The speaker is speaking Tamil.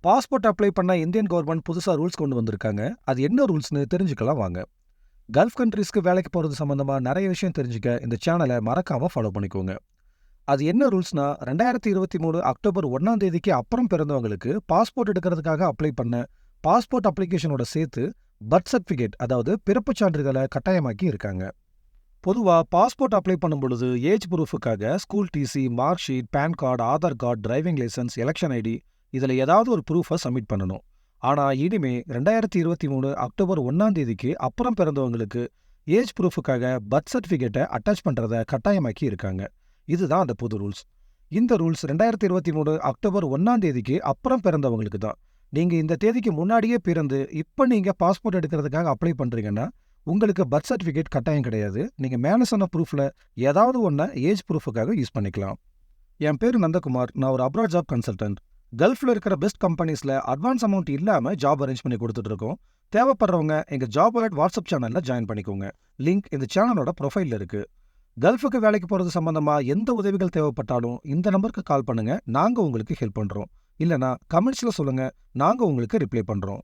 பாஸ்போர்ட் அப்ளை பண்ண இந்தியன் கவர்மெண்ட் புதுசா ரூல்ஸ் கொண்டு வந்திருக்காங்க. அது என்ன ரூல்ஸ்னு தெரிஞ்சுக்கலாம் வாங்க. கல்ஃப் கண்ட்ரீஸ்க்கு வேலைக்கு போறது சம்பந்தமா நிறைய விஷயம் தெரிஞ்சுக்க இந்த சேனலை மறக்காம ஃபாலோ பண்ணிக்கோங்க. அது என்ன ரூல்ஸ்னா 2023 அக்டோபர் 1ஆம் தேதிக்கு அப்புறம் பிறந்தவங்களுக்கு பாஸ்போர்ட் எடுக்கிறதுக்காக அப்ளை பண்ண பாஸ்போர்ட் அப்ளிகேஷனோட சேர்த்து பர்த் சர்டிஃபிகேட் அதாவது பிறப்புச் சான்றிதழை கட்டாயமாக்கி இருக்காங்க. பொதுவா பாஸ்போர்ட் அப்ளை பண்ணும் பொழுது ஏஜ் ப்ரூஃபுக்காக school TC, mark sheet, PAN card, Aadhaar card, driving licence, election ID இதில் ஏதாவது ஒரு ப்ரூஃபை சப்மிட் பண்ணணும். ஆனால் இனிமே 2023 அக்டோபர் 1ஆம் தேதிக்கு அப்புறம் பிறந்தவங்களுக்கு ஏஜ் ப்ரூஃபுக்காக பர்த் சர்டிஃபிகேட்டை அட்டாச் பண்ணுறதை கட்டாயமாக்கி இருக்காங்க. இதுதான் அந்த புது ரூல்ஸ். இந்த ரூல்ஸ் 2023 அக்டோபர் 1ஆம் தேதிக்கு அப்புறம் பிறந்தவங்களுக்கு தான். நீங்கள் இந்த தேதிக்கு முன்னாடியே பிறந்து இப்போ நீங்கள் பாஸ்போர்ட் எடுக்கிறதுக்காக அப்ளை பண்ணுறீங்கன்னா உங்களுக்கு பர்த் சர்டிஃபிகேட் கட்டாயம் கிடையாது. நீங்கள் மேலே சொன்ன ப்ரூஃபில் ஏதாவது ஒன்றை ஏஜ் ப்ரூஃபுக்காக யூஸ் பண்ணிக்கலாம். என் பேர் நந்தகுமார். நான் ஒரு அப்ராட் ஜாப் கன்சல்டன்ட். கல்ஃபில் இருக்கிற பெஸ்ட் கம்பெனிஸில் அட்வான்ஸ் அமௌண்ட் இல்லாமல் ஜாப் அரேஞ்ச் பண்ணி கொடுத்துட்ருக்கோம். தேவைப்படுறவங்க எங்கள் ஜாப் அலர்ட் வாட்ஸ்அப் சேனலில் ஜாயின் பண்ணிக்கோங்க. லிங்க் இந்த சேனலோட ப்ரொஃபைலில் இருக்குது. கல்ஃபுக்கு வேலைக்கு போகிறது சம்மந்தமாக எந்த உதவிகள் தேவைப்பட்டாலும் இந்த நம்பருக்கு கால் பண்ணுங்கள். நாங்கள் உங்களுக்கு ஹெல்ப் பண்ணுறோம். இல்லைனா கமெண்ட்ஸில் சொல்லுங்கள், நாங்கள் உங்களுக்கு ரிப்ளை பண்ணுறோம்.